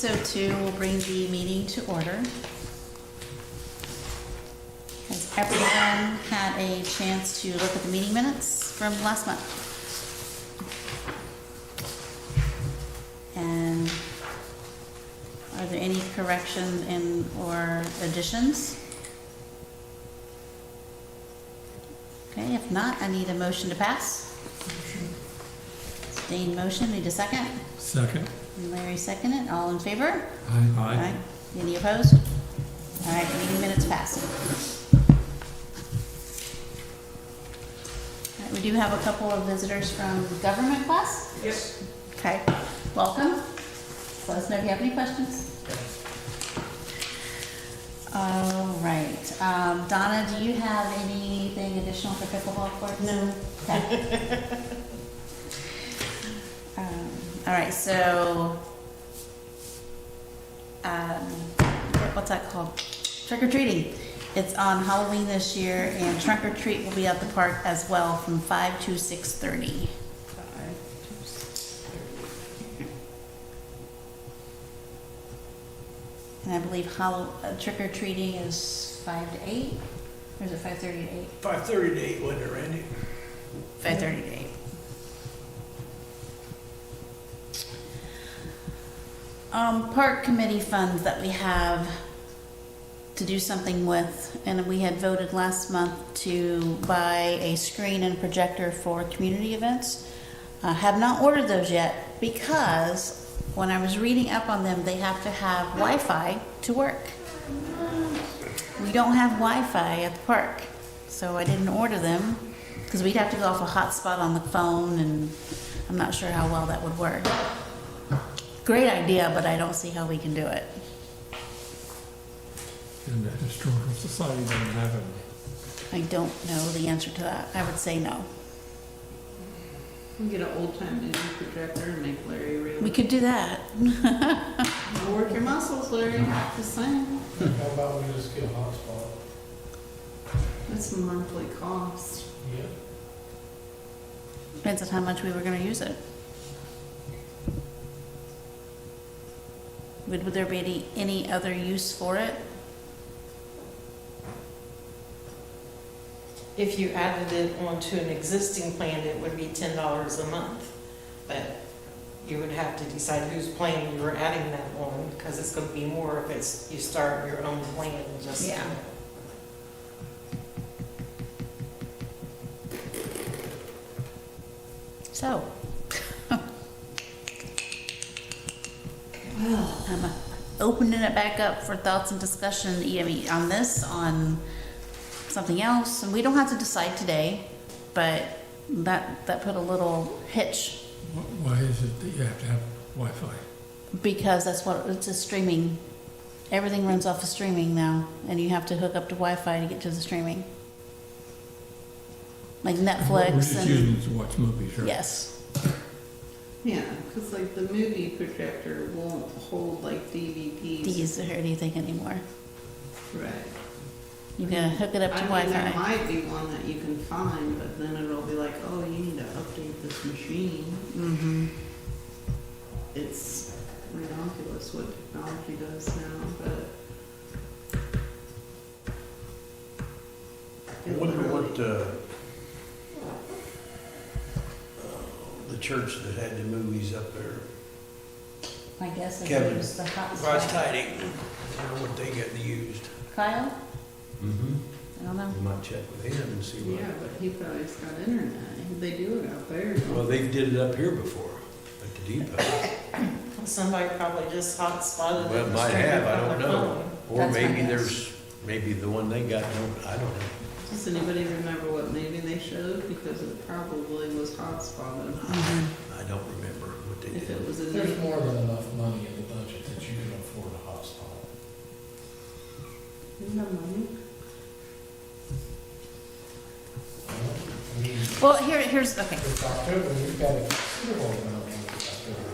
6:02 will bring the meeting to order. Has everyone had a chance to look at the meeting minutes from last month? And are there any corrections and or additions? Okay, if not, I need a motion to pass. Dane motion, need a second? Second. And Larry second it, all in favor? Aye. Any opposed? All right, meeting minutes passed. All right, we do have a couple of visitors from government class. Yes. Okay, welcome. Let us know if you have any questions. All right, Donna, do you have anything additional for pickleball courts? No. Okay. All right, so, what's that called? Trick or treating. It's on Halloween this year, and trunk or treat will be at the park as well from 5 to 6:30. And I believe trick or treating is 5 to 8, or is it 5:30 to 8? 5:30 to 8, wasn't it, Randy? 5:30 to 8. Park committee funds that we have to do something with, and we had voted last month to buy a screen and projector for community events. Have not ordered those yet because when I was reading up on them, they have to have Wi-Fi to work. We don't have Wi-Fi at the park, so I didn't order them because we'd have to go off a hotspot on the phone, and I'm not sure how well that would work. Great idea, but I don't see how we can do it. And the Historical Society doesn't have it. I don't know the answer to that. I would say no. We get an old time movie projector and make Larry real. We could do that. Work your muscles, Larry. Just saying. How about we just get a hotspot? That's a monthly cost. Yeah. Depends on how much we were gonna use it. Would there be any other use for it? If you added it onto an existing plan, it would be $10 a month. But you would have to decide whose plan you were adding that on, because it's gonna be more if it's, you start your own plan and just. Yeah. So. I'm opening it back up for thoughts and discussion, I mean, on this, on something else, and we don't have to decide today, but that put a little hitch, Why is it that you have to have Wi-Fi? because that's what, it's a streaming, everything runs off of streaming now, and you have to hook up to Wi-Fi to get to the streaming. Like We're Netflix just and, using it to watch movies, right? yes, Yeah, because like the movie projector won't hold like DVDs. these or anything anymore. Right. You gotta hook it up to I mean, there Wi-Fi. might be one that you can find, but then it'll be like, oh, you need to update this machine. Mm-hmm. It's ridiculous what technology does now, but. I wonder what the church that had the movies up there, I guess if Kevin, it was the hot God's spot. Tiding, I wonder what they got used. Kyle? Mm-hmm. I don't know. We might check with him and see what. Yeah, but he probably's got internet. They do it out there. don't Well, they did it up here before, at the depot. Somebody probably just hot-spotted it. Well, and might streamed have, it I from don't their know. phone. Or That's my maybe guess. maybe the one they got, I don't know. Does anybody remember what movie they showed? Because it probably was hotspotted. Mhm. I don't remember what they If did. it was a There's movie. more than enough money in the budget that you can afford a hotspot. You have money? I mean, Well, here's, okay. it's October, we've got a considerable amount of money in October.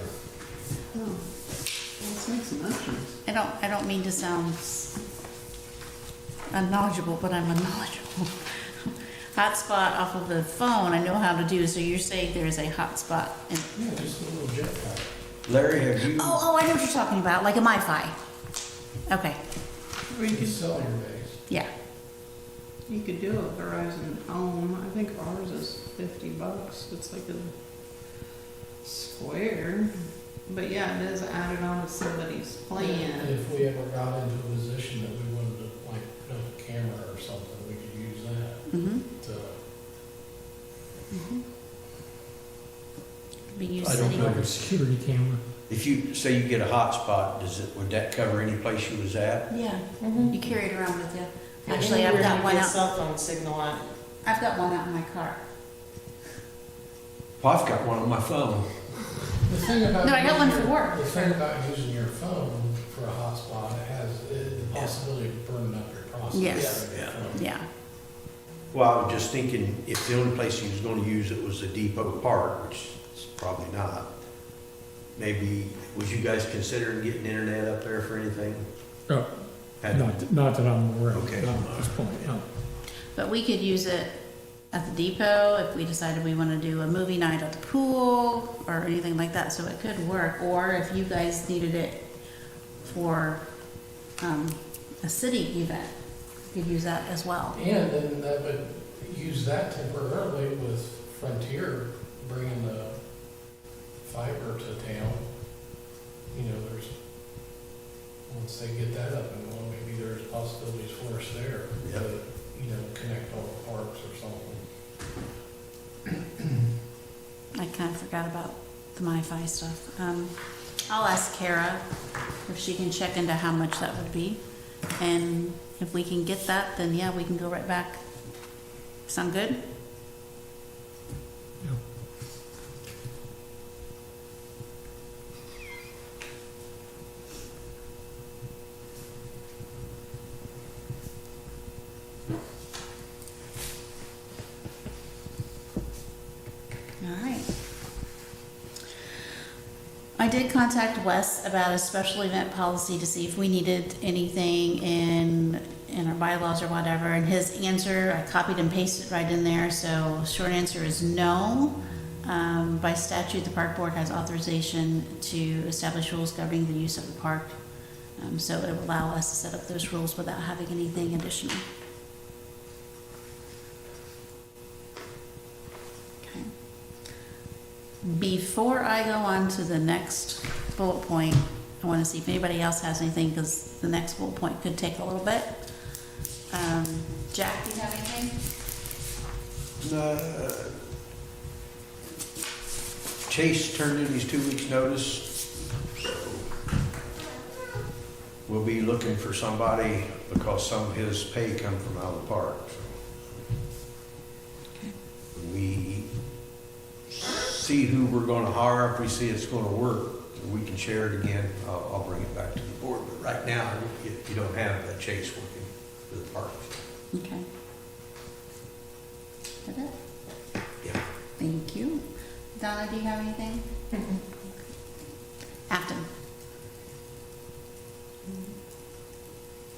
Oh, well, let's make some motions. I don't mean to sound unknowledgeable, but I'm unknowledgeable. Hotspot off of the phone, I know how to do, so you're saying there's a hotspot in, Yeah, just a little jetpack. Larry, have you? Oh, I know what you're talking about, like a MiFi. Okay, Or you It's could, cellular based. yeah. you could do a Verizon Home. I think ours is $50. It's like a square. But yeah, it is added on to somebody's plan. If we ever got into a position that we wanted to, like, put up a camera or something, we could use that Mm-hmm. to, Be used I don't know. Like a security camera. If you, say you get a hotspot, would that cover any place you was at? Yeah, Mhm. you carry it around with you. And Actually, I've anywhere got you one get out, cell phone signal at. I've got one out in my car. Well, I've got one on my phone. the thing about. No, I got one using for your- work. The thing about using your phone for a hotspot, it has the possibility of burning up your processor. Yes. Yeah. Yeah, Well, I was just thinking, if the only place you was gonna use it was the Depot Park, which is probably not, maybe, was you guys considering getting internet up there for anything? Oh, Had- not that I'm aware of, Okay. not at this point, no. but we could use it at the depot if we decided we want to do a movie night at the pool or anything like that, so it could work. Or if you guys needed it for, a city event, you could use that as well. And then that would use that temporarily with Frontier bringing the fiber to town. You know, once they get that up and going, maybe there's possibilities for us there Yep. to, connect all the parks or something. I kind of forgot about the MiFi stuff. I'll ask Kara if she can check into how much that would be. And if we can get that, then yeah, we can go right back. Sound good? All right. I did contact Wes about a special event policy to see if we needed anything in our bylaws or whatever, and his answer, I copied and pasted right in there, so short answer is no. By statute, the park board has authorization to establish rules governing the use of the park, so it will allow us to set up those rules without having anything additional. Okay. Before I go on to the next bullet point, I want to see if anybody else has anything, because the next bullet point could take a little bit. Jack, do you have anything? Chase turned in his 2 weeks' notice, so we'll be looking for somebody because some of his pay come from out of the park. We see who we're gonna hire. If we see it's gonna work, we can share it again. I'll bring it back to the board, but right now, you don't have a Chase working for the park. Okay. That it? Yeah. Thank you. Donna, do you have anything? Afton?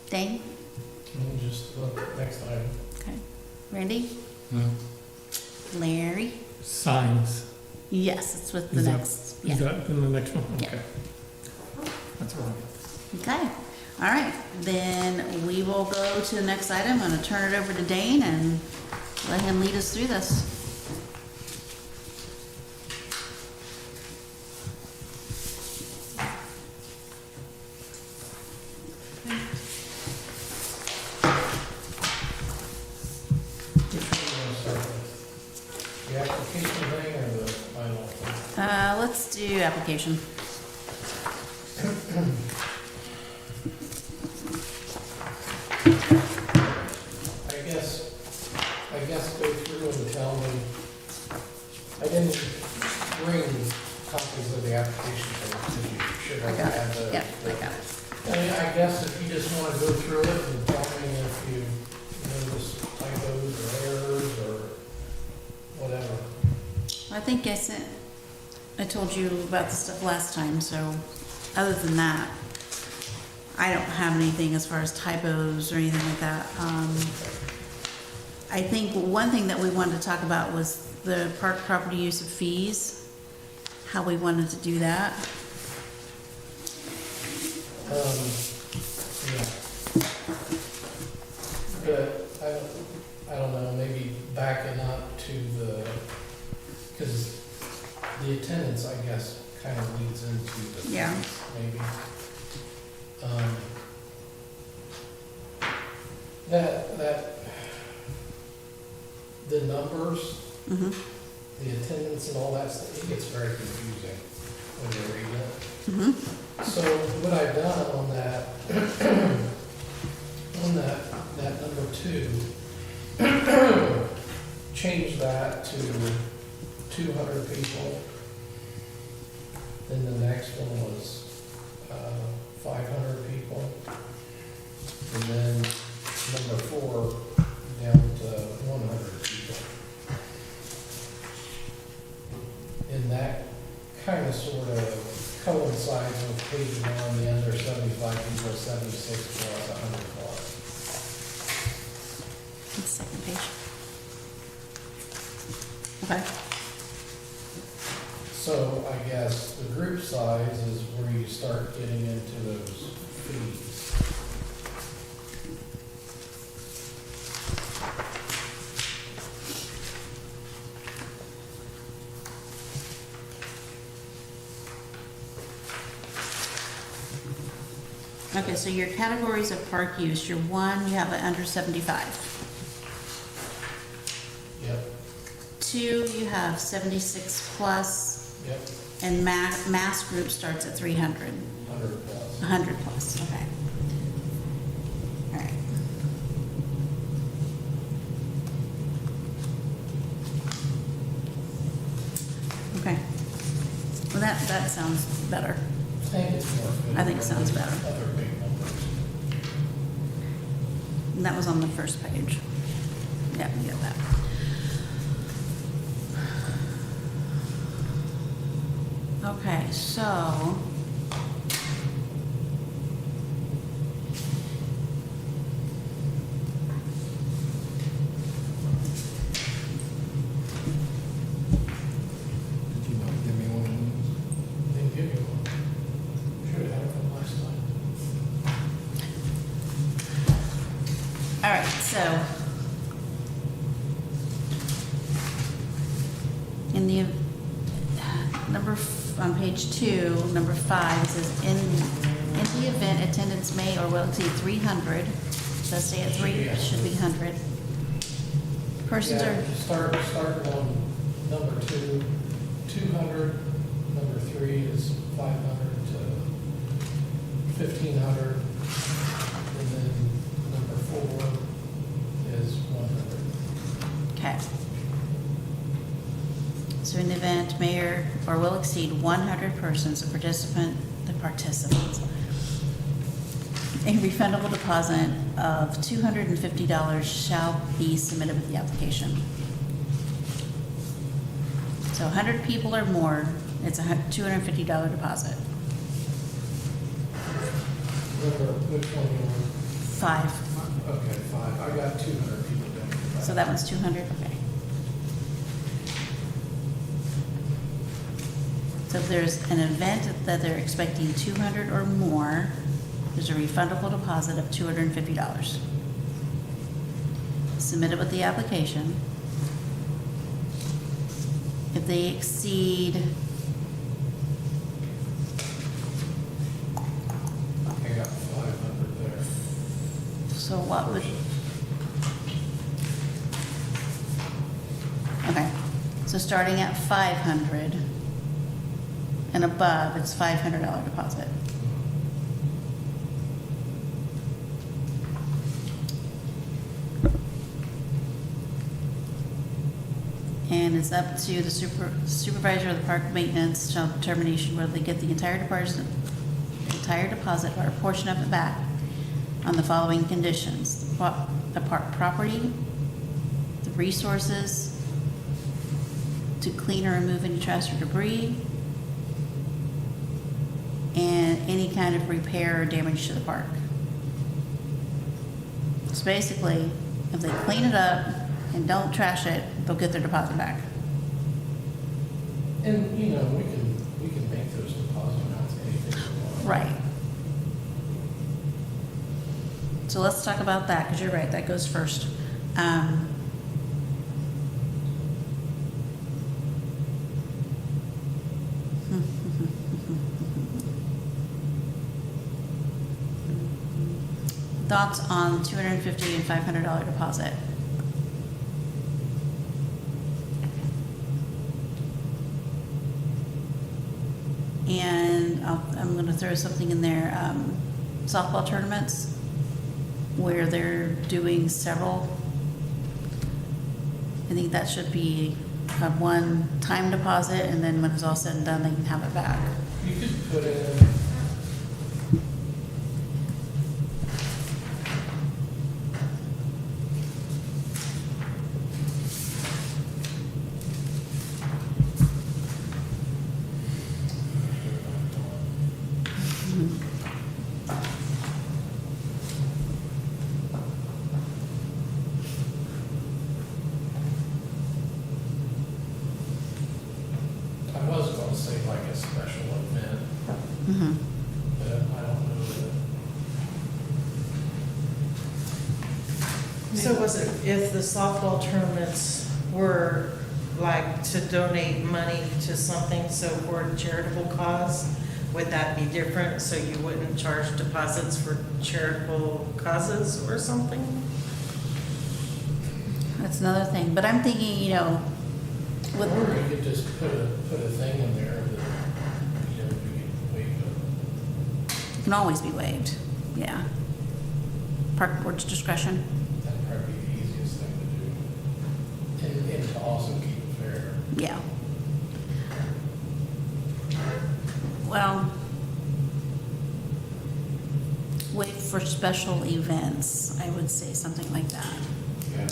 Dane? And just look, next item. Okay. Randy? No. Larry? Signs. Yes, it's with the Is that- next, Is yeah. that in the next one? Yeah. Okay. That's all. Okay, all right, then we will go to the next item. I'm gonna turn it over to Dane and let him lead us through this. Which one do you want to start with? The application thing or the final thing? Let's do application. I guess go through and tell me, I didn't bring copies of the application thing, because you should I have got had it, those. yep, I got it. I guess if you just want to go through it and tell me if you notice typos or errors or whatever. I think I told you about the stuff last time, so other than that, I don't have anything as far as typos or anything like that. I think one thing that we wanted to talk about was the park property use of fees, how we wanted to do that. Yeah. But I don't know, maybe backing up to because the attendance, I guess, kind of leads into the Yeah. fees, maybe. The numbers, Mhm. the attendance and all that stuff, it gets very confusing when you're reading it. Mhm. So what I've done on that, that number 2, change that to 200 people. Then the next one was 500 people. And then number 4, down to 100 people. And that kind of sort of coincides with page 1, the under 75 people, 76 plus 100 plus. The second page. Okay. So I guess the group size is where you start getting into those fees. Okay, so your categories of park use, your 1, you have it under 75. Yep, 2, you have 76 plus, yep, and mass group starts at 300, 100 plus. 100 plus, okay. All right. Okay. Well, that sounds better. I think it's more fit I think it than sounds those better. Other big numbers. And that was on the first page. Yeah, you got that. Okay, so. Did you not give me one? Didn't give you one. Should have had it from last time. All right, so. In the, on page 2, number 5, it says, in the event attendance may or will exceed 300, so stay at 3, it should be 100. Persons Yeah, are, start on number 2, 200, number 3 is 500 to 1,500, and then number 4 is 100. okay. So in the event may or will exceed 100 persons, the participants, a refundable deposit of $250 shall be submitted with the application. So 100 people or more, it's a $250 deposit. Remember, which one you 5. want? Okay, 5. I got 200 people down here. So that one's 200, okay. So if there's an event that they're expecting 200 or more, there's a refundable deposit of $250. Submitted with the application. If they exceed, I got 500 there. so what would, okay, so starting at 500 and above, it's $500 deposit. And it's up to the supervisor of the park maintenance shall determination whether they get the entire deposit or a portion of it back on the following conditions: the park property, the resources to clean or remove any trash or debris, and any kind of repair or damage to the park. So basically, if they clean it up and don't trash it, they'll get their deposit back. And, you know, we can make those deposit amounts anything we want. Right. So let's talk about that, because you're right, that goes first. Thoughts on $250 and $500 deposit? And I'm gonna throw something in there, softball tournaments, where they're doing several. I think that should be a one-time deposit, and then when it's all said and done, they can have it back. You could put in, I was gonna say like a special event, Mhm. but I don't know that. So was it, if the softball tournaments were like to donate money to something, so for a charitable cause, would that be different? So you wouldn't charge deposits for charitable causes or something? That's another thing, but I'm thinking, you know, with, Or you could just put a thing in there that, you know, we could waive it. it can always be waived, yeah. Park board's discretion. That'd probably be the easiest thing to do. And to also keep it fair. Yeah. Well, wait for special events, I would say something like that. Yeah.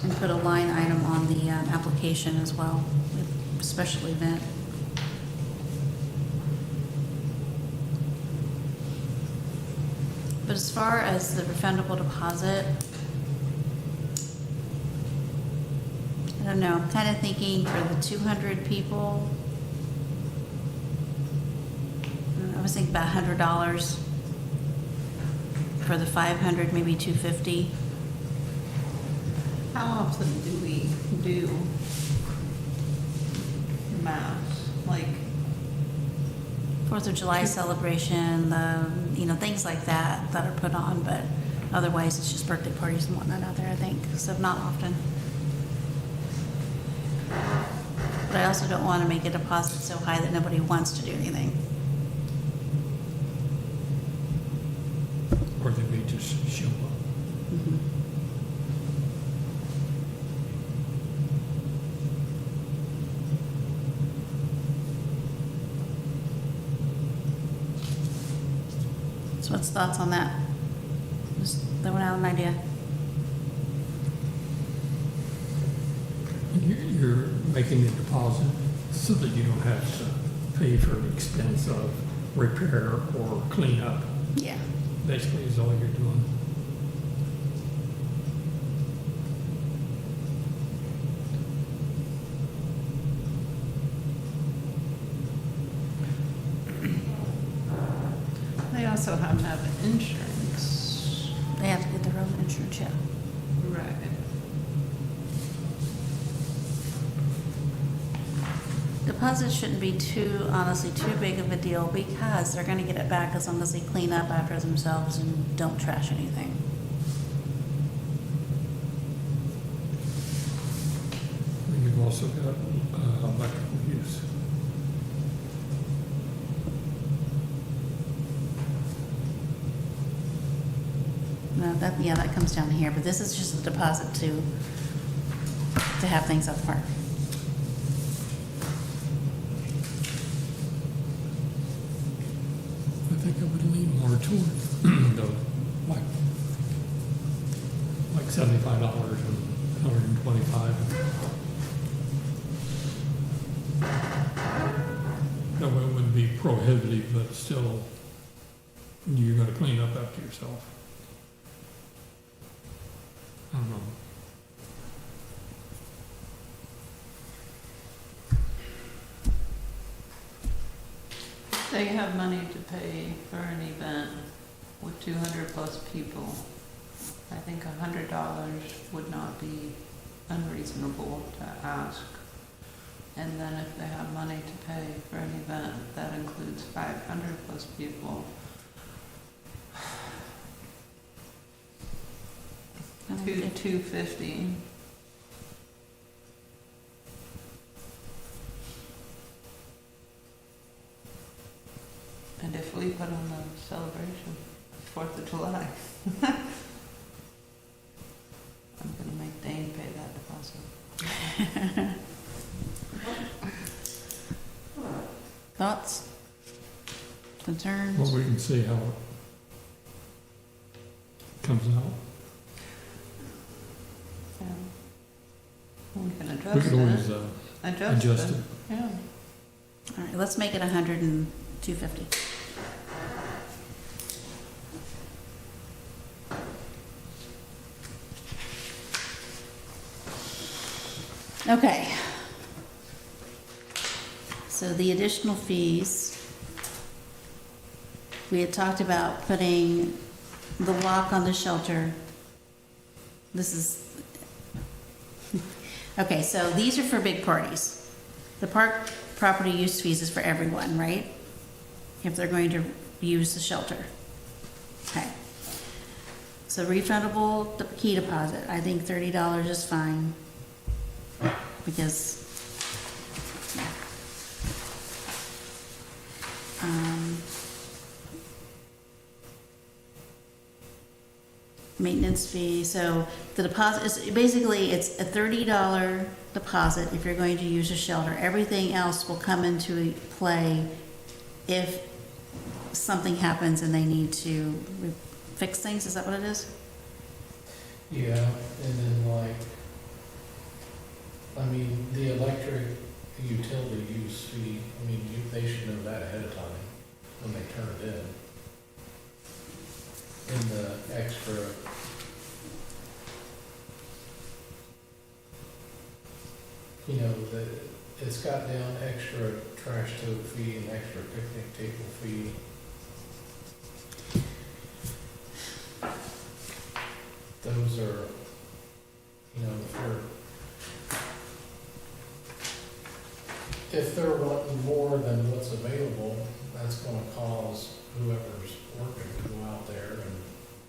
And put a line item on the application as well, with special event. But as far as the refundable deposit, I don't know, I'm kind of thinking for the 200 people, I was thinking about $100. For the 500, maybe 250. How often do we do mass? Like, 4th of July celebration, things like that that are put on, but otherwise it's just birthday parties and whatnot out there, I think, so not often. But I also don't want to make a deposit so high that nobody wants to do anything. Or they may just show up. Mhm. So what's thoughts on that? Just throwing out an idea. You're making the deposit so that you don't have to pay for the expense of repair or cleanup, Yeah. basically is all you're doing. they also have to have insurance. They have to get their own insurance, yeah. Right. Deposits shouldn't be honestly, too big of a deal because they're gonna get it back as long as they clean up after themselves and don't trash anything. And you've also got electrical use. No, that comes down here, but this is just a deposit to have things at the park. I think I would lean more toward the, like $75 and $125. That way it wouldn't be prohibitive, but still, you're gonna clean up after yourself. I don't know. They have money to pay for an event with 200+ people. I think $100 would not be unreasonable to ask. And then if they have money to pay for an event that includes 500+ people, $250. And if we put on the celebration, 4th of July, I'm gonna make Dane pay that deposit. Thoughts? Concerns? Well, we can see how it comes out. Yeah. We can We adjust could always it. Adjust adjust it. it. Yeah. All right, let's make it 100 and 250. Okay. So the additional fees, we had talked about putting the lock on the shelter. This is, okay, so these are for big parties. The park property use fees is for everyone, right? If they're going to use the shelter. Okay. So refundable key deposit, I think $30 is fine. Because, yeah. Maintenance fee, so the deposit is, basically, it's a $30 deposit if you're going to use a shelter. Everything else will come into play if something happens and they need to fix things, is that what it is? Yeah, and then like, I mean, the electric utility use fee, I mean, they should know that ahead of time when they turn it in. And the extra, you know, it's got down extra trash tote fee and extra picnic table fee. Those are, you know, if they're wanting more than what's available, that's gonna cause whoever's working to go out there and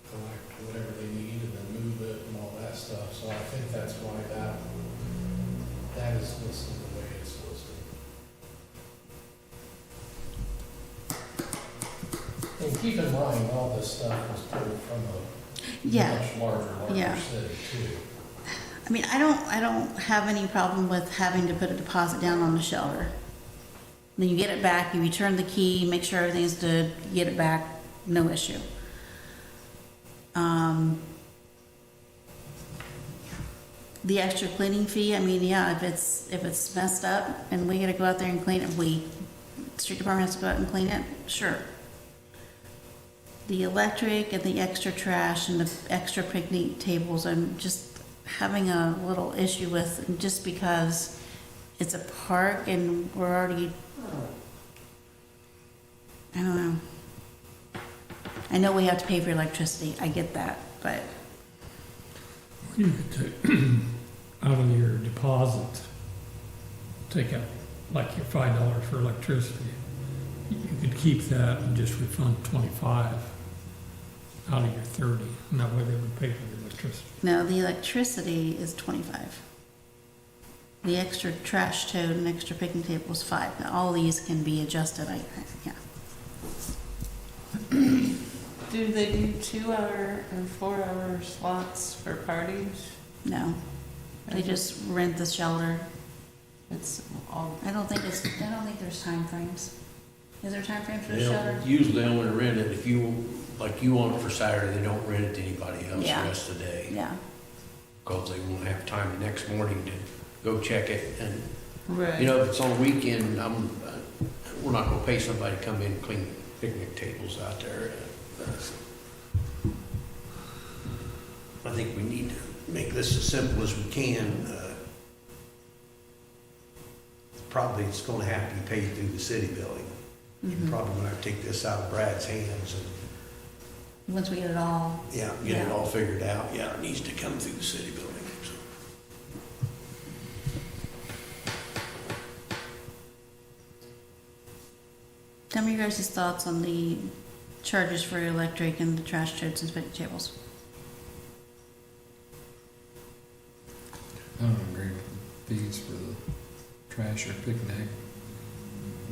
collect whatever they need and then move it and all that stuff. So I think that's why that is listed the way it's listed. And keep in mind, all this stuff was pulled from a Yeah. much larger Yeah. city too. I mean, I don't have any problem with having to put a deposit down on the shelter. Then you get it back, you return the key, make sure everything's good, you get it back, no issue. The extra cleaning fee, I mean, yeah, if it's messed up and we gotta go out there and clean it, street department has to go out and clean it, sure. The electric and the extra trash and the extra picnic tables, I'm just having a little issue with, just because it's a park and we're already, I don't know. I know we have to pay for electricity, I get that, but, You could take out of your deposit, take out like your $5 for electricity. You could keep that and just refund 25 out of your 30, and that way they would pay for the electricity. no, the electricity is 25. The extra trash tote and extra picnic table is 5. Now, all these can be adjusted, yeah. Do they do 2-hour or 4-hour slots for parties? No, they just rent the shelter. It's all, I don't think there's time frames. Is there time frames for the They shelter? don't, usually only rent it if you, like you want it for Saturday, they don't rent it to anybody else the Yeah. rest of the day. Yeah, Because they won't have time the next morning to go check it. And, right. you know, if it's on a weekend, we're not gonna pay somebody to come in and clean picnic tables out there. I think we need to make this as simple as we can. Probably it's gonna have to be paid through the city building. You're Mhm. probably gonna have to take this out of Brad's hands and, Once we get it all, yeah, get it Yeah. all figured out. Yeah, it needs to come through the city building, so. tell me your guys' thoughts on the charges for electric and the trash totes and picnic tables. I don't agree with the fees for the trash or picnic.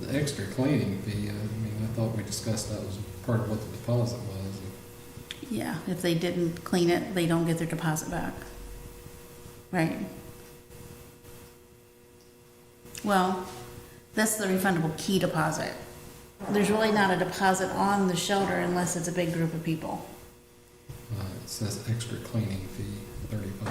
The extra cleaning fee, I mean, I thought we discussed that was part of what the deposit was. Yeah, if they didn't clean it, they don't get their deposit back. Right? Well, that's the refundable key deposit. There's really not a deposit on the shelter unless it's a big group of people. It says extra cleaning fee, $35.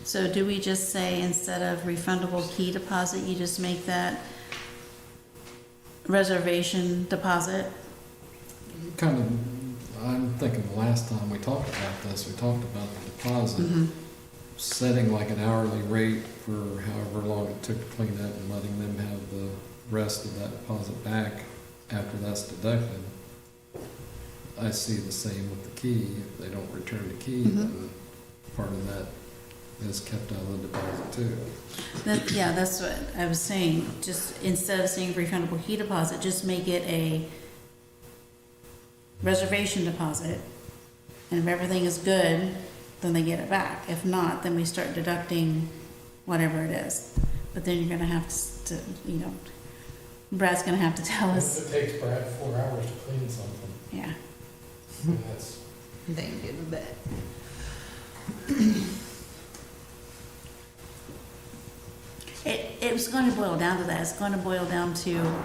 So do we just say instead of refundable key deposit, you just make that reservation deposit? Kind of, I'm thinking the last time we talked about this, we talked about the deposit, Mhm. setting like an hourly rate for however long it took to clean it and letting them have the rest of that deposit back after that's deducted. I see the same with the key. If they don't return the key, Mhm. then part of that is kept out of the deposit too. That, yeah, that's what I was saying, just instead of saying refundable key deposit, just make it a reservation deposit. And if everything is good, then they get it back. If not, then we start deducting whatever it is. But then you're gonna have to, you know, Brad's gonna have to tell us, If it takes Brad 4 hours to clean something, yeah. that's, They can get it back. It was gonna boil down to that, it's gonna boil down to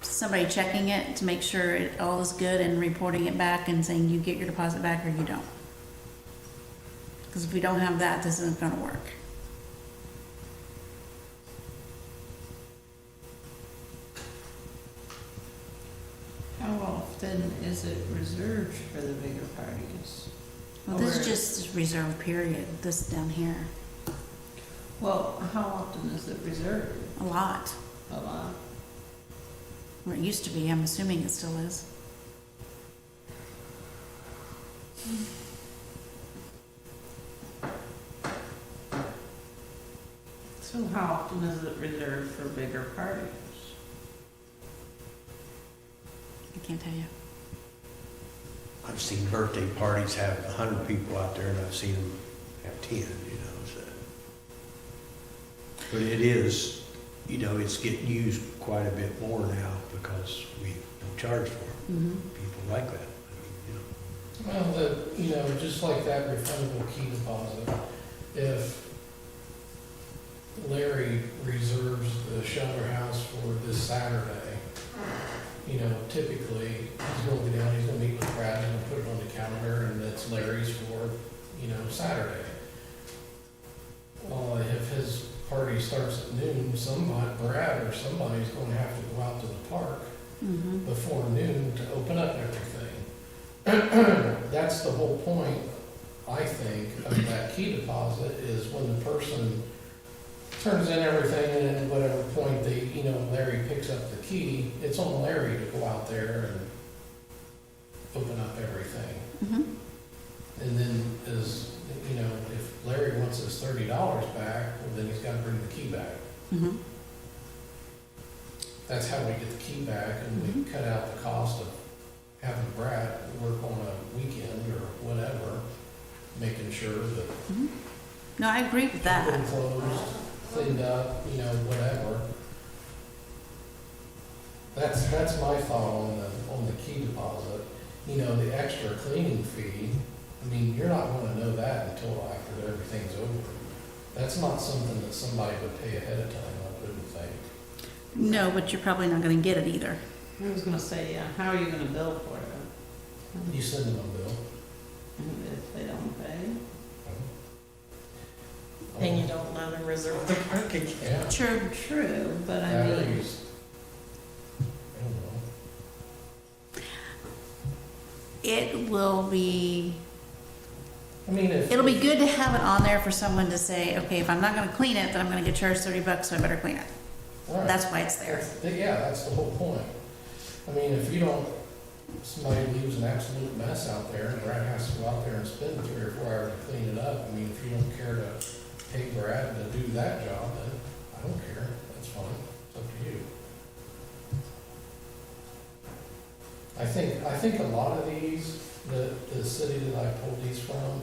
somebody checking it to make sure it all is good and reporting it back and saying you get your deposit back or you don't. Because if we don't have that, this isn't gonna work. How often is it reserved for the bigger parties? Well, this Or- is just reserved period, this down here, Well, how often is it reserved? a lot. A lot. Or it used to be, I'm assuming it still is. So how often is it reserved for bigger parties? I can't tell you. I've seen birthday parties have 100 people out there, and I've seen them have 10, you know, so. But it is, you know, it's getting used quite a bit more now because we don't charge for it. Mm-hmm. People like that. I mean, well, just like that refundable key deposit, if Larry reserves the shelter house for this Saturday, typically, he's gonna go down, he's gonna meet with Brad, he's gonna put it on the calendar, and it's Larry's for, Saturday. Well, if his party starts at noon, Brad or somebody's gonna have to go out to the park Mm-hmm. before noon to open up everything. That's the whole point, I think, of that key deposit, is when the person turns in everything, and at whatever point Larry picks up the key, it's on Larry to go out there and open up everything. Mm-hmm. And then if Larry wants his $30 back, well, then he's gotta bring the key back. Mm-hmm. That's how we get the key back, and we cut out the cost of having Brad work on a weekend or whatever, making sure that Mm-hmm. No, I agree with that. been closed, cleaned up, whatever. That's my thought on the key deposit. The extra cleaning fee, you're not gonna know that until after everything's over. That's not something that somebody would pay ahead of time, I wouldn't think. No, but you're probably not gonna get it either. I was gonna say, yeah, how are you gonna bill for it? You send them a bill. If they don't pay? And you don't let them reserve the park again. Yeah. True. True, but I mean, Batteries. I don't know. will be, I mean, if. it'll be good to have it on there for someone to say, okay, if I'm not gonna clean it, then I'm gonna get charged $30, so I better clean it. Right. That's why it's there. Yeah, that's the whole point. I mean, if you don't, somebody leaves an absolute mess out there, and Brad has to go out there and spend 3 or 4 hours to clean it up, I mean, if you don't care to pay Brad to do that job, then I don't care, that's fine, it's up to you. I think a lot of these, the city that I pulled these from,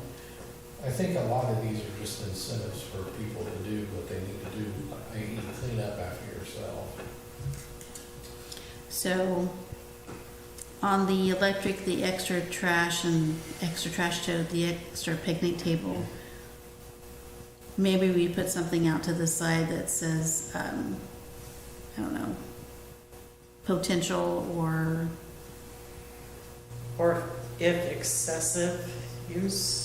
I think a lot of these are just incentives for people to do what they need to do, i.e. clean up after yourself. So, on the electric, the extra trash tote, the extra picnic table, maybe we put something out to the side that says, I don't know, potential or, Or if excessive use.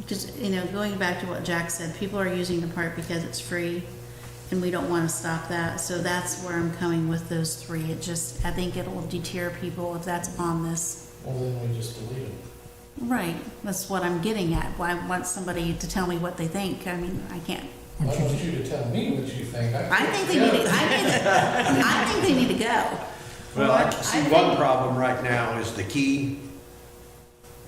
just, you know, going back to what Jack said, people are using the park because it's free, and we don't want to stop that. So that's where I'm coming with those 3. It just, I think it'll deter people if that's on this. Well, then we just delete them. Right, that's what I'm getting at. I want somebody to tell me what they think. I mean, I can't. I want you to tell me what you think. I think they need to, I think they need to go. Well, I I see think- one problem right now is the key.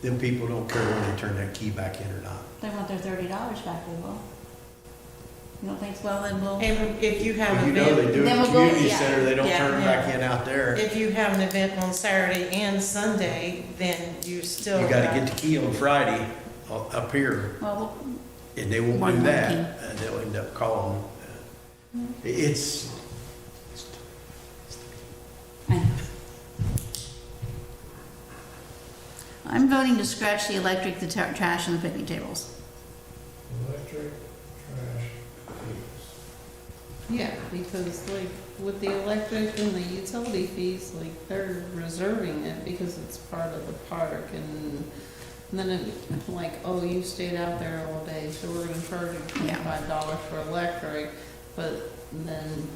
Them people don't care when they turn that key back in or not. They want their $30 back, they will. You don't think so? Well, then we'll. And if you have Well, an you know they event, do Then at we'll the go- community yeah. center, they don't Yeah, turn them yeah. back in out there. if you have an event on Saturday and Sunday, then you still. You gotta get the key on Friday up here, Well, and they won't One do more that, key. and they'll end up calling. It's, I know. I'm voting to scratch the electric, the trash, and the picnic tables. Electric, trash, fees. Yeah, because like with the electric and the utility fees, like they're reserving it because it's part of the park and then it, like, oh, you stayed out there all day, so we're gonna charge you Yeah. $25 for electric, but then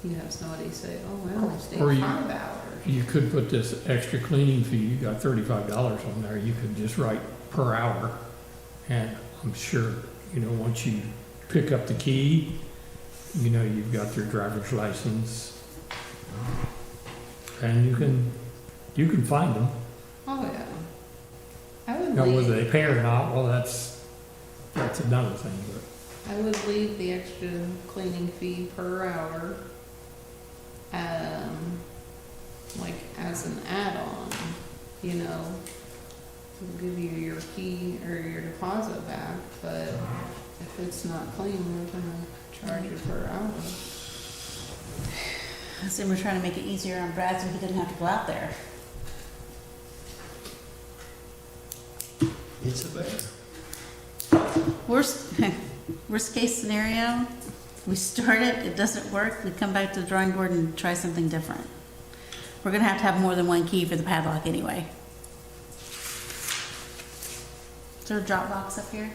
you have somebody say, oh, I only stayed Or you- 5 hours. You could put this extra cleaning fee, you got $35 on there, you could just write per hour. And I'm sure, you know, once you pick up the key, you know, you've got your driver's license. And you can find them. Oh, yeah. I would Now, whether leave, they pay or not, well, that's another thing, but. I would leave the extra cleaning fee per hour, like as an add-on, you know, we'll give you your key or your deposit back, but if it's not clean, we're gonna charge you per hour. So we're trying to make it easier on Brad so he didn't have to go out there. it's a bear. Worst case scenario, we start it doesn't work, we come back to the drawing board and try something different. We're gonna have more than one key for the padlock anyway. Is there a drop box up here?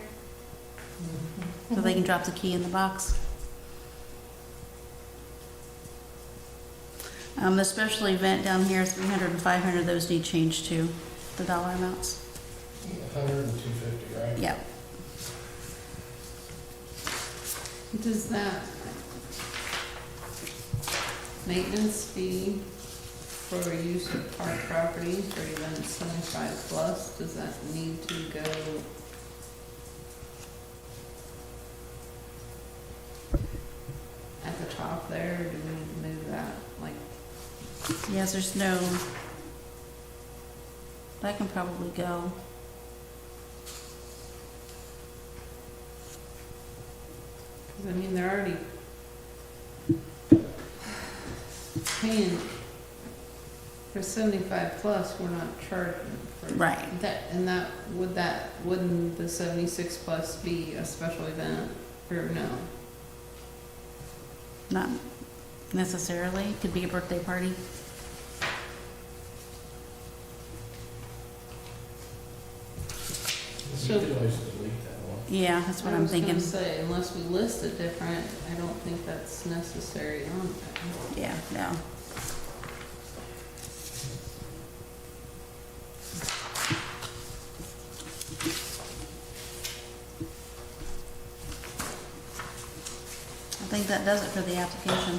So they can drop the key in the box? The special event down here, 300 and 500, those need change too, the dollar amounts. 100 and 250, right? Yep. Does that maintenance fee for use of park property for events 75 plus, does that need to go at the top there, or do we need to move that, like, Yes, there's no, that can probably go. cause I mean, they're already paying for 75 plus, we're not charging for. Right. That, and wouldn't the 76 plus be a special event, or no? Not necessarily, could be a birthday party. You could always delete that one. Yeah, that's what I'm thinking. I was gonna say, unless we list it different, I don't think that's necessary on there. Yeah, no. I think that does it for the application.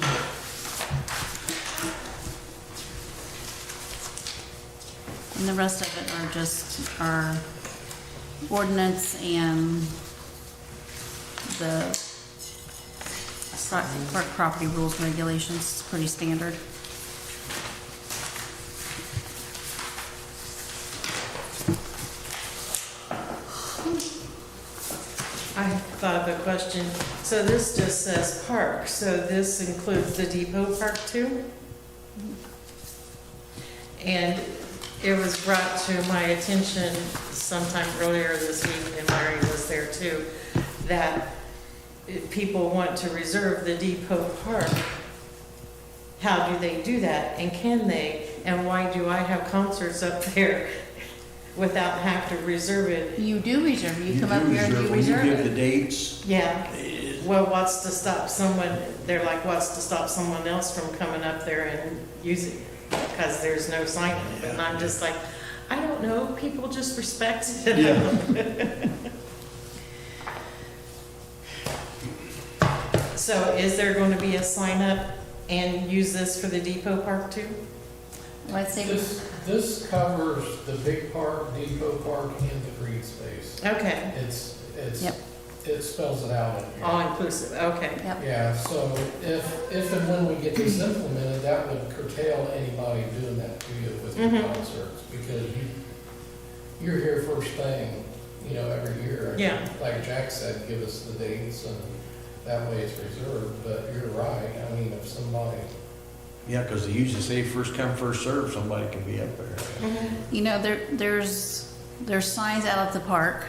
And the rest of it are just our ordinance and the park property rules and regulations. It's pretty standard. I thought of a question. So this just says park, so this includes the depot park too? And it was brought to my attention sometime earlier this week, and Larry was there too, that if people want to reserve the depot park, how do they do that? And can they? And why do I have concerts up there without have to reserve it? You do reserve, you come do up here and you When you reserve give the it. dates, Yeah. Well, what's to stop someone, they're like, what's to stop someone else from coming up there and using it? Because there's no sign on it. And I'm just like, I don't know, people just respect it. Yeah. So is there going to be a sign up and use this for the depot park too? Well, I'd say, This covers the big park, depot park, and the green space. Okay, Yep. It spells it out in here. all inclusive, okay. yep, Yeah, so if and when we get this implemented, that would curtail anybody doing that to you with your Mhm. concerts, because you're here first thing, every year. Yeah. Like Jack said, give us the dates, and that way it's reserved, but you're right, I mean, if somebody, yeah, because they usually say first come, first serve, somebody can be up there. you know, there's signs out at the park,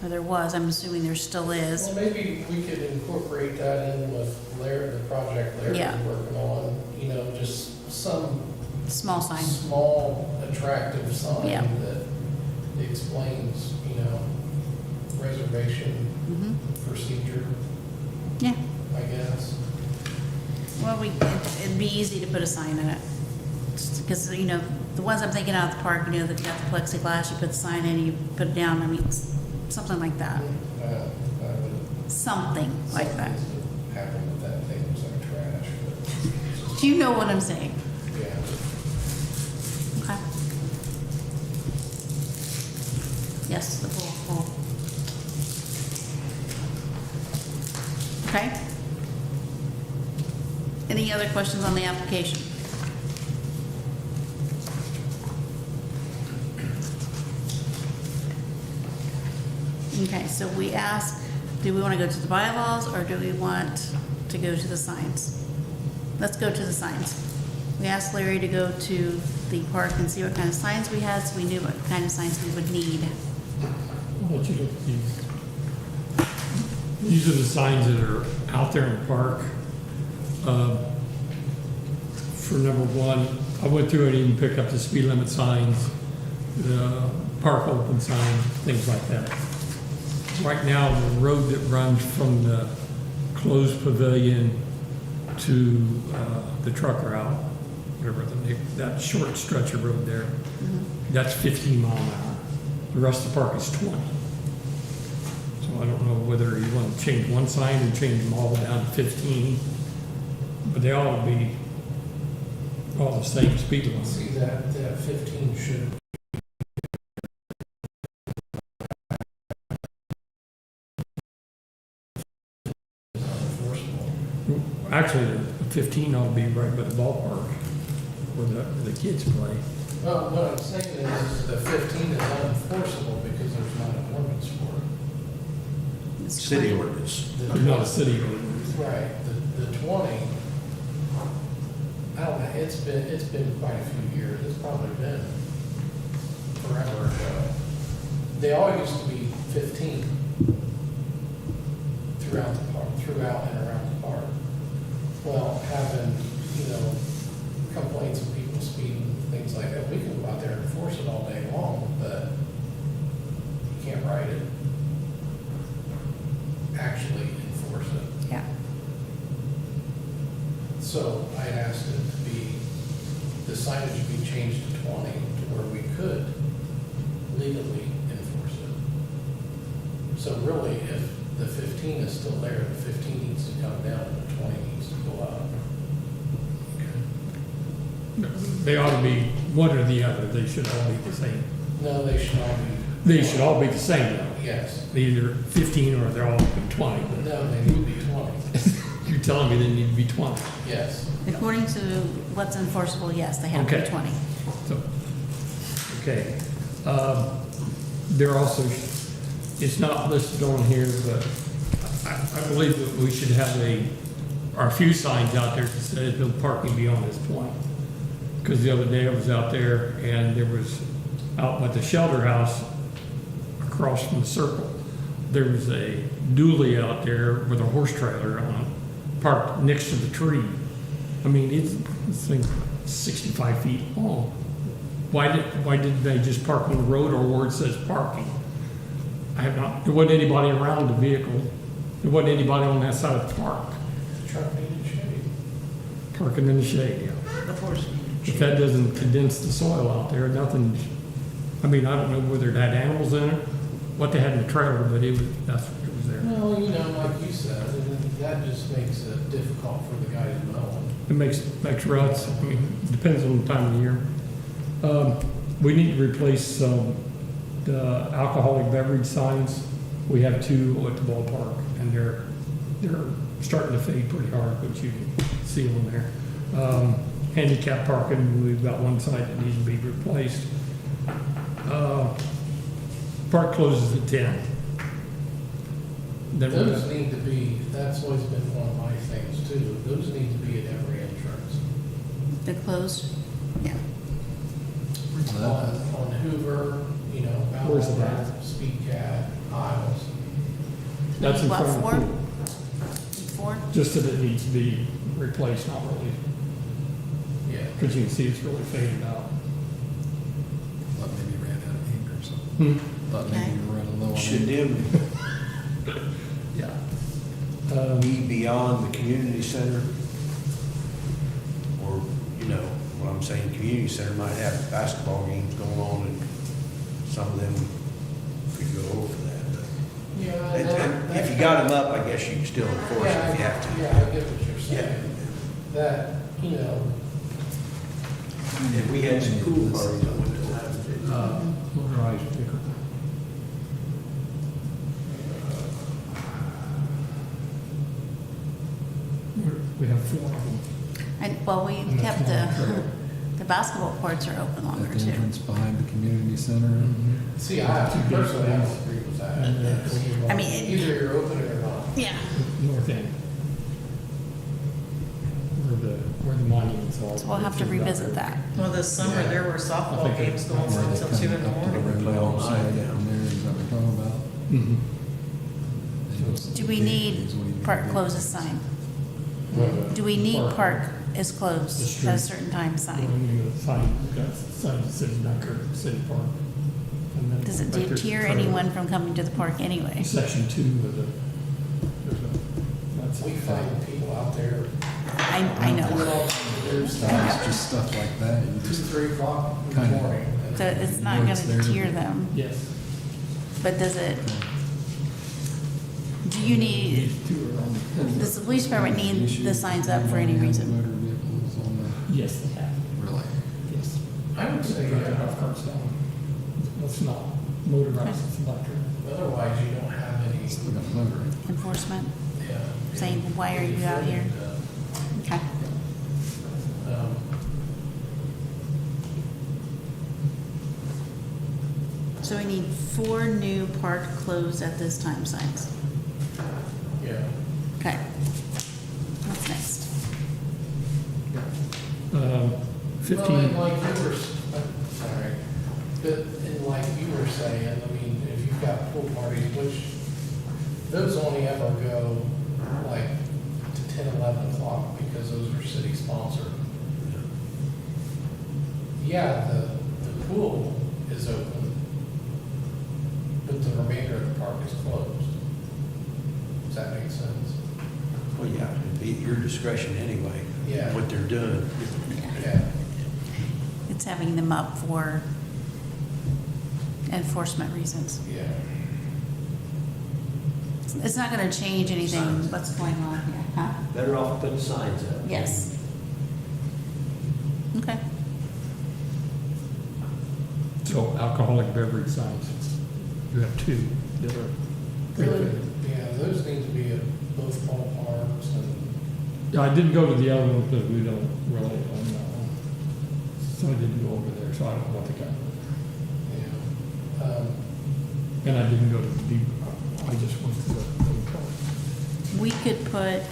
or there was, I'm assuming there still is. well, maybe we could incorporate that in with Larry, the project Larry's Yeah. working on, just some Small sign. small attractive sign Yeah. that explains, reservation Mhm. procedure, Yeah, I guess. well, it'd be easy to put a sign in it. Because, the ones I'm thinking out at the park, that got the plexiglass, you put the sign in, you put it down, something like that. I would- Something like that. something that happened with that thing was like trash, but, Do you know what I'm saying? yeah. Okay. Yes, the pool. Okay. Any other questions on the application? Okay, so we ask, do we want to go to the bylaws or do we want to go to the signs? Let's go to the signs. We asked Larry to go to the park and see what kind of signs we had, so we knew what kind of signs we would need. I'll let you look at these. These are the signs that are out there in the park. For number one, I went through and even picked up the speed limit signs, the park open signs, things like that. Right now, the road that runs from the closed pavilion to the truck route, whatever that short stretch of road there, that's 15 mile an hour. The rest of the park is 20. So I don't know whether you want to change one sign and change them all down to 15, but they all would be all the same speed limit. See, that 15 should enforceable. Actually, the 15 ought to be right by the ballpark where the kids play. Well, what I'm saying is the 15 is unenforceable because there's not an ordinance for it. It's City 20. ordinance. The There's not a city ordinance. Right, the 20, I don't know, it's been quite a few years, it's probably been forever ago. They all used to be 15 throughout the park, throughout and around the park. Well, having, complaints of people speeding, things like that, we can go out there and enforce it all day long, but you can't write it. signage be changed to 20 to where we could legally enforce it. So really, if the 15 is still there, the 15 needs to come down and the 20 needs to go up. They ought to be one or the other. They should all be the same. No, they should all be. They should all be the same though. Yes. Either 15 or they're all 20. No, they need to be 20. You're telling me they need to be 20. Yes. According to what's enforceable, yes, they have to be Okay. 20. So, okay. There also, it's not listed on here, but I believe that we should have our few signs out there that says no parking beyond this point. Because the other day I was out there and there was, out by the shelter house across from the circle, there was a dually out there with a horse trailer on it, parked next to the tree. I mean, it's thing 65 feet long. Why didn't they just park on the road or where it says parking? I have not, there wasn't anybody around the vehicle. There wasn't anybody on that side of the park, Truck needed shade. parking in the shade, yeah. The horse. If that doesn't condense the soil out there, nothing, I mean, I don't know whether it had animals in it, what they had in the trailer, but that's what was there. Well, you know, like you said, that just makes it difficult for the guy to mow. It makes ruts, I mean, depends on the time of year. We need to replace the alcoholic beverage signs. We have 2 at the ballpark, and they're starting to fade pretty hard, but you can see them there. Handicap parking, we've got one side that needs to be replaced. Park closes at 10. Then we're Those done. need to be, that's always been one of my things too. Those need to be at every entrance. They're closed? Yeah. On Hoover, you know, Where's it Ballard, at? Speed Cat, Isles. That's in What, front of the 4? pool. 4? Just that it needs to be replaced, not really, Yeah. because you can see it's really faded out. Thought maybe you ran out of ink or something. Thought maybe you were running low on Should ink. them Yeah. be beyond the community center? Or, you know, what I'm saying, community center might have basketball games going on and some of them could go over that. Yeah. And if you got them up, I guess you can still enforce it if you have to. Yeah, I get what you're saying. That, you know, And we had some pool parties I went to last year. Motorized vehicle. We have 4 of them. Well, we And kept that's not the basketball courts are open longer At the too. entrance behind the community center. see, I personally, I don't agree with that. I mean, it- Either you're open or not. Yeah. North end. Where the monuments are. So we'll have to revisit that. Well, this summer, there were I softball think games going Where on they until come 2 in the up to the morning. road Play all side night, up yeah. in there, is that what we're talking about? Mhm. Do we need park closes sign? Do we need Park. park is closed The at a street. certain time sign? Sign, got sign that says Dunker City Park. And then Does it right there's the deter trailer. anyone from coming to the park anyway? Section 2 of that's We find people out there I know. doing all kinds of weird stuff. It's just stuff like that. You 2, just 3 o'clock in the Kinda. morning. So it's not Know gonna it's there. deter them, Yes. but does it, do you need, These 2 are on. does the police department need the signs up for any reason? Motor vehicles on Yes, they have. the, really. Yes. I would say, Drive golf carts down. It's not motorized, it's electric. otherwise you don't have any, Still got motor. Enforcement? yeah. Saying, why are you out here? Okay. Um, So we need 4 new park closed at this time signs. Yeah. Okay. What's next? 15. Well, and like you were, sorry, but, and like you were saying, I mean, if you've got pool parties, which, those only ever go like to 10, 11 o'clock because those are city sponsored. Yeah, the pool is open, but the remainder of the park is closed. Does that make sense? Well, yeah, it'd be at your discretion anyway, Yeah. what they're doing. Yeah. it's having them up for enforcement reasons. Yeah. It's not gonna change anything, what's going on here, huh? Better off putting signs up. Yes. Okay. So alcoholic beverage signs, you have two that are prohibited. Yeah, those need to be at both ballparks and, Yeah, I didn't go to the other one because we don't really own that one. So I didn't go over there, so I don't know what the guy, yeah. and I didn't go to the deep, I just went to the park. We could put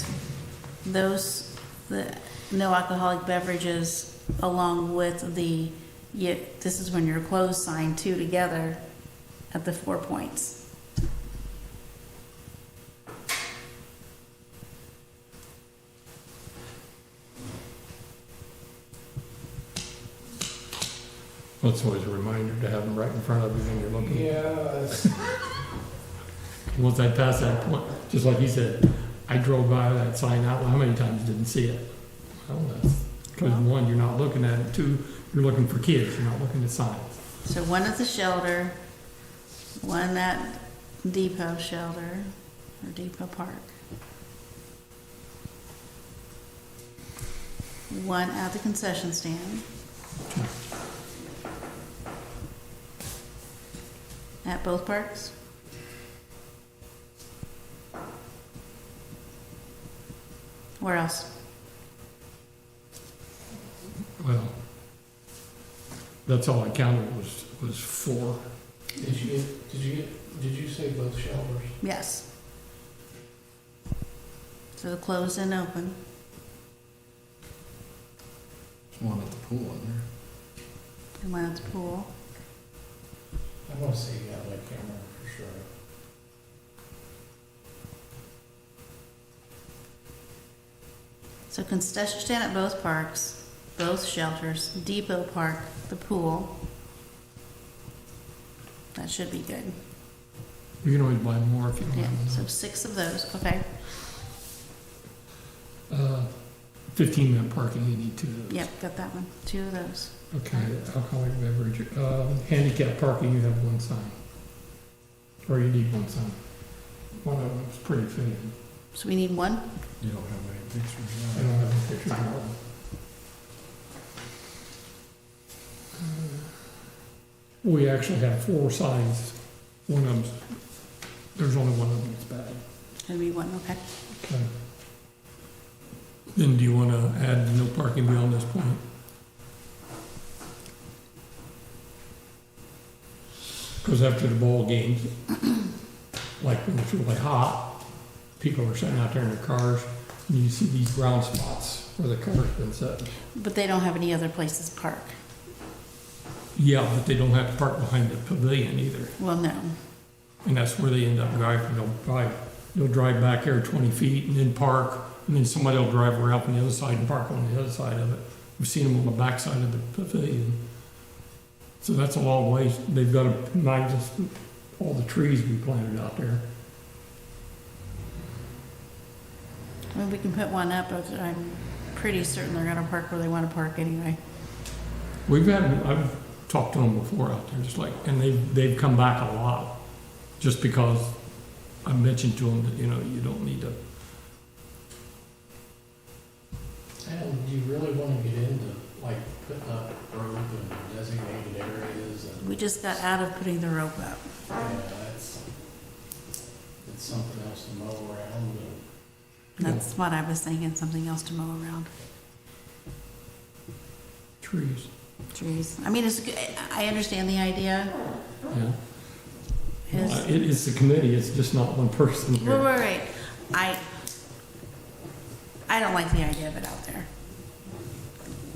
those, the no alcoholic beverages along with the, this is when you're closed sign, two together at the 4 points. Well, it's always a reminder to have them right in front of you when you're looking. Yeah, it's, Once I pass that point, just like you said, I drove by that sign out, how many times didn't see it? Well, that's, because one, you're not looking at it, two, you're looking for kids, you're not looking at signs. So one at the shelter, one at Depot Shelter, or Depot Park. One at the concession stand. At both parks? Where else? Well, that's all I counted was four. did you say both shelters? Yes. So the closed and open. There's one at the pool in there. And one at the pool. I want to say, yeah, I can't remember for sure. So concession stand at both parks, both shelters, Depot Park, the pool. That should be good. You can always buy more if you Yeah, want. so 6 of those, okay. 15-minute parking, you need two of those. Yep, got that one, 2 of those. Okay, alcoholic beverage, handicap parking, you have one sign. Or you need one sign. One of them is pretty faded. So we need one? You don't have any pictures I of don't have a picture of that one. We actually have 4 signs. One of them's, there's only one of them that's bad. Gonna be one, okay. Okay. Then do you want to add no parking beyond this point? Because after the ball games, like when it's really hot, people are sitting out there in their cars, and you see these brown spots where the car's been sitting. But they don't have any other places to park. Yeah, but they don't have to park behind the pavilion either. Well, no. And that's where they end up driving. They'll drive back there 20 feet and then park, and then somebody will drive around from the other side and park on the other side of it. We've seen them on the back side of the pavilion. So that's a long ways. They've got to mind just all the trees we planted out there. I mean, we can put one up, but I'm pretty certain they're gonna park where they wanna park anyway. I've talked to them before out there, just like, and they've come back a lot, just because I mentioned to them that, you don't need to. And do you really want to get into, like, putting up rope and designated areas and, We just got out of putting the rope up. yeah, it's something else to mow around and. That's what I was thinking, something else to mow around. Trees, Trees. I mean, I understand the idea. yeah. Is, It's the committee, it's just not one person here. right. I don't like the idea of it out there.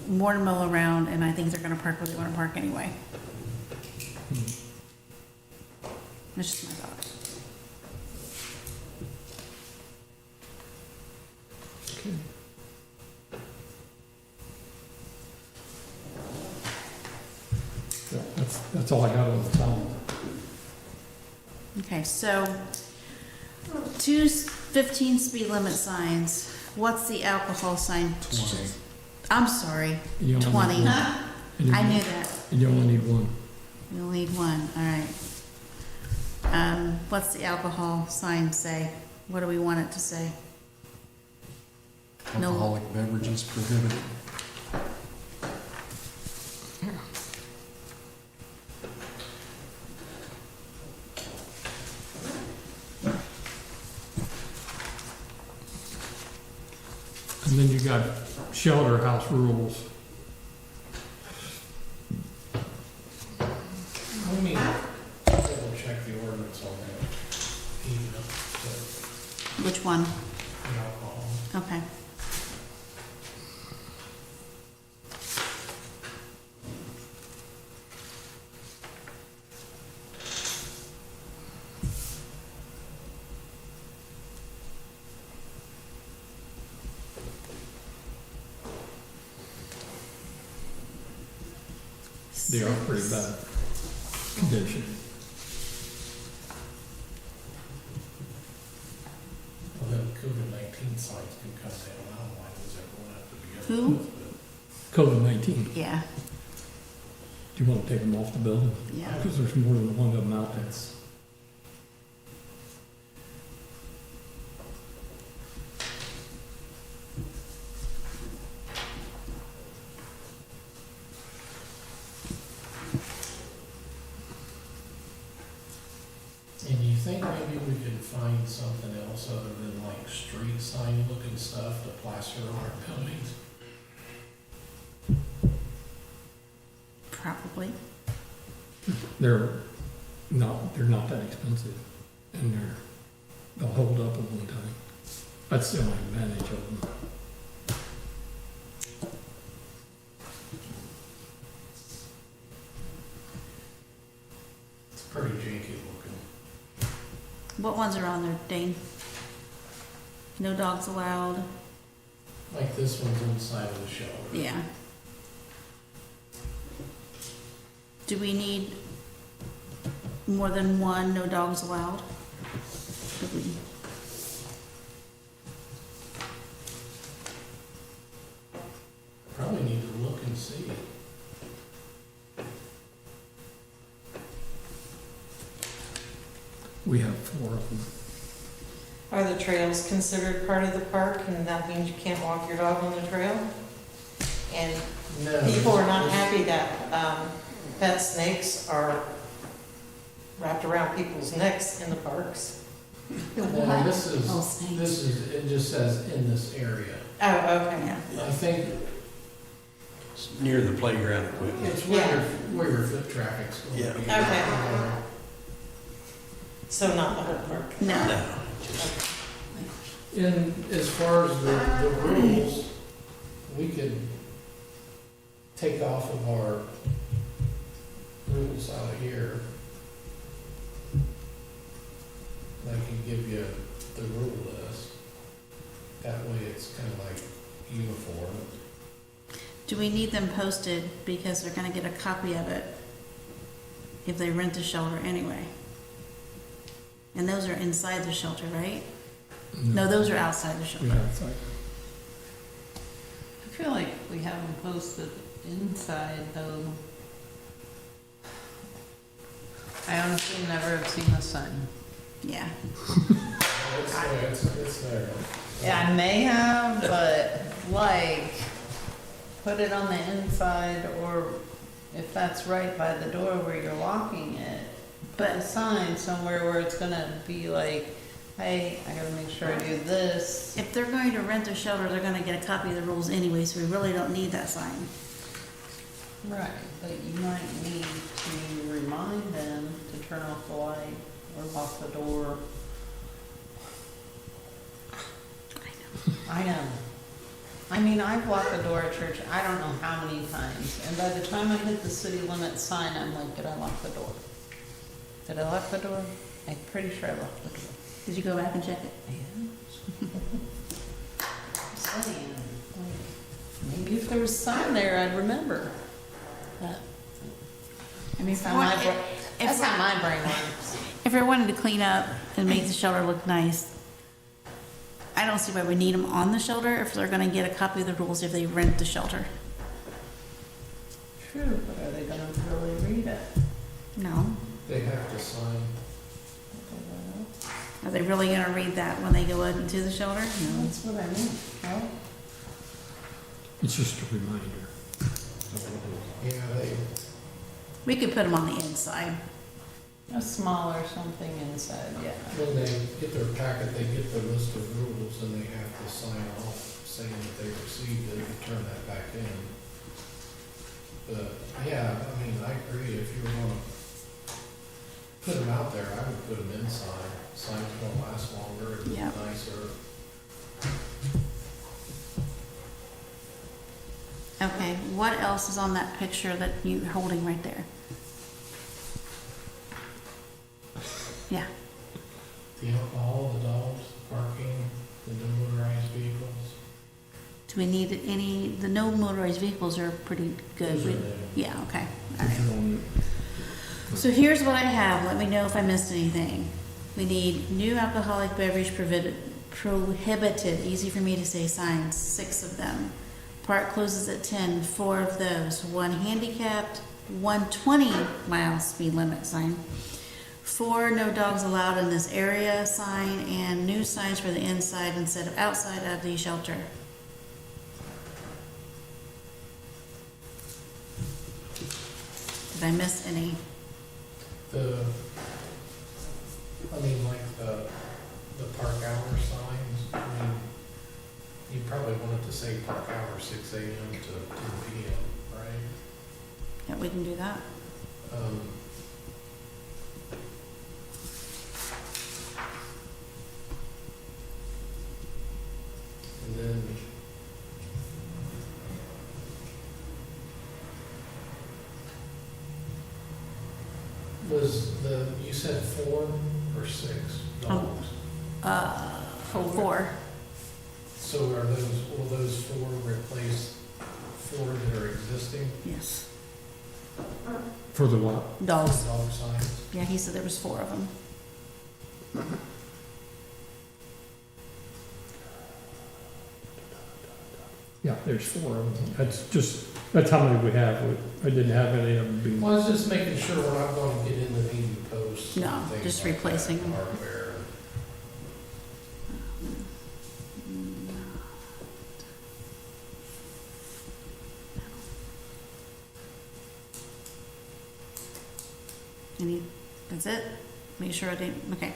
More to mow around, and I think they're gonna park where they wanna park anyway. That's just my thought. Okay. Yeah, that's all I got on the calendar. Okay, so 15 speed limit signs. What's the alcohol sign? 20. I'm sorry, You only 20. need And I you- knew that. And you only need one. We'll need one, all right. What's the alcohol sign say? What do we want it to say? No. Alcoholic beverages prohibited. And then you got shelter house rules. Let me double check the ordinance on that. Even Which one? the alcohol. Okay. They are pretty bad condition. Well, then COVID-19 signs can come down. I don't know why does everyone have to be up Who? with COVID-19, Yeah, do you want to take them off the building? yeah. Because there's more than one of them out there. That's, and you think maybe we can find something else other than like street sign looking stuff to plaster on our buildings? Probably. They're not that expensive, and they'll hold up a long time. That's the only advantage of them. It's pretty janky looking. What ones are on there, Dane? No dogs allowed? Like this one's inside of the shelter. Yeah. Do we need more than one, no dogs allowed? Do we? Probably need to look and see. We have 4 of them. Are the trails considered part of the park, and that means you can't walk your dog on the trail? And No. people are not happy that pet snakes are wrapped around people's necks in the parks. No, this Oh, is, snakes. this is, it just says in this area. Oh, okay. Yeah. I think It's near the playground equipment. it's Yeah. where your foot traffic's going Yeah. to be. Okay. So not the whole park? No. No, just- And as far as the rules, we could take off of our rules out of here. I can give you the rule list. That way it's kind of like uniform. Do we need them posted because they're gonna get a copy of it if they rent the shelter anyway? And those are inside the shelter, right? No, those are outside the We shelter. have, like, I feel like we have them posted inside though. I honestly never have seen the sign. Yeah. It's there, it's there. Yeah, I may have, but like, put it on the inside, or if that's right by the door where you're locking it, put a sign somewhere where it's gonna be like, hey, I gotta make sure I do this. If they're going to rent a shelter, they're gonna get a copy of the rules anyway, so we really don't need that sign. Right, but you might need to remind them to turn off the light or lock the door. I know. I mean, I've locked the door at church, I don't know how many times, and by the time I hit the city limit sign, I'm like, did I lock the door? Did I lock the door? I'm pretty sure I locked the door. Did you go back and check it? Yeah. I'm saying, like, maybe if there was a sign there, I'd remember. But, I mean, that's how my brain, that's how my brain works. If we're wanting to clean up and make the shelter look nice, I don't see why we need them on the shelter if they're gonna get a copy of the rules if they rent the shelter. true, but are they gonna really read it? No. They have to sign. Are they really gonna read that when they go into the shelter? No. That's what I mean. Well, It's just a reminder. Yeah, they, We could put them on the inside. a smaller something inside, yeah. when they get their packet, they get the list of rules and they have to sign off saying that they received it and turn that back in. But, yeah, I mean, I agree, if you were gonna put them out there, I would put them inside. Signs won't last longer, it's Yeah. nicer. Okay, what else is on that picture that you're holding right there? Yeah, The alcohol, the dogs, the parking, the no motorized vehicles. do we need any, the no motorized vehicles are pretty good. Those are We- new. Yeah, okay, all right. So here's what I have, let me know if I missed anything. We need new alcoholic beverage prohibited, easy for me to say, signs, 6 of them. Park closes at 10, 4 of those. 1 handicapped, 1 20-mile speed limit sign. 4 no dogs allowed in this area sign, and new signs for the inside instead of outside of the shelter. Did I miss any? The, I mean, like the park hour signs, I mean, you probably want it to say park hour 6 AM to 10 PM, right? Yeah, we can do that. Um, And then, was you said 4 or 6 dogs? Uh, 4. So will those 4 replace 4 that are existing Yes. For the what? Dogs. dog signs? Yeah, he said there was 4 of them. Yeah, there's 4 of them. That's how many we have. I didn't have any of them being. Well, I was just making sure we're not going to get into needing posts. and No, things just like replacing that, them. Hardware. Any, that's it? Make sure I didn't, okay.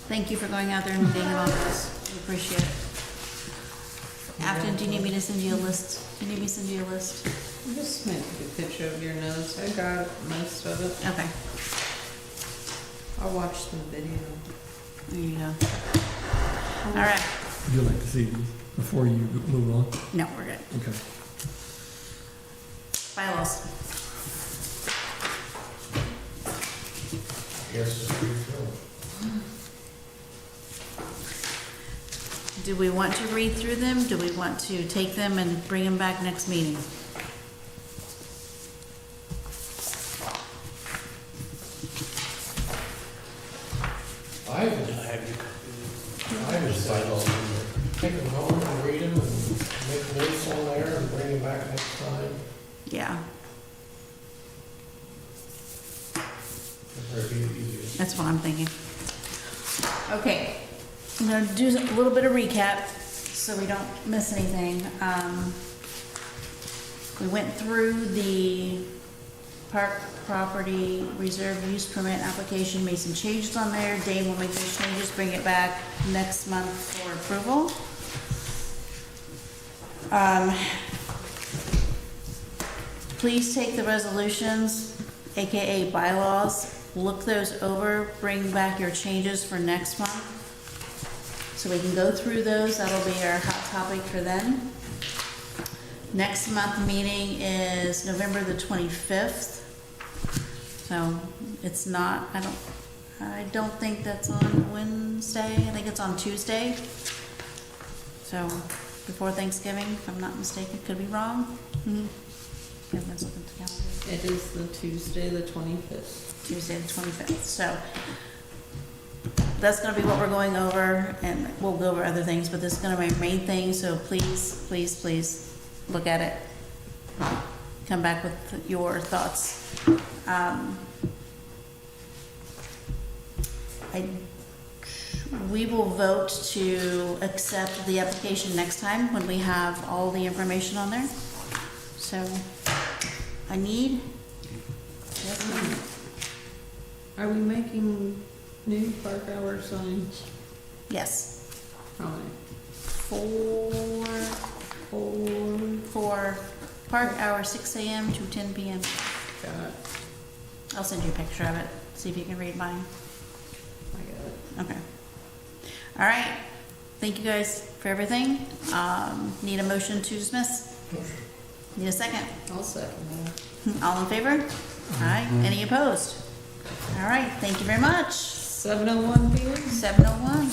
Thank you for going out there and digging on this. We appreciate it. Afton, do you need me to send you a list? Do you need me to send you a list? Just make a picture of your notes. I got most of it. Okay, I'll watch the video. there you go. All right, Would you like to see these before you move on? no, we're good. Okay. Bylaws. I guess just refill. Do we want to read through them? Do we want to take them and bring them back next meeting? I would say, take them home and read them and make notes on there and bring them back next time. Yeah, That'd be the easiest. that's what I'm thinking. Okay, I'm gonna do a little bit of recap so we don't miss anything. We went through the park property reserve use permit application, made some changes on there. Dave will make those changes, bring it back next month for approval. Please take the resolutions, AKA bylaws, look those over, bring back your changes for next month. So we can go through those, that'll be our hot topic for then. Next month meeting is November the 25th. So it's not, I don't think that's on Wednesday, I think it's on Tuesday. So before Thanksgiving, if I'm not mistaken, could be wrong. Kevin's looking at the calendar. It is the Tuesday, the 25th. Tuesday the 25th. So that's gonna be what we're going over, and we'll go over other things, but this is gonna be my main thing, so please, please, please look at it. come back with your thoughts. We will vote to accept the application next time when we have all the information on there. So, I need. Are we making new park hour signs? Yes, How many? for park hour 6 a.m. to 10 p.m. Got it. I'll send you a picture of it, see if you can read mine. I got it. Okay. All right. Thank you guys for everything. Need a motion to dismiss? Need a second? I'll second that. All in favor? Aye. Any opposed? All right. Thank you very much. 7:01 PM? 7:01.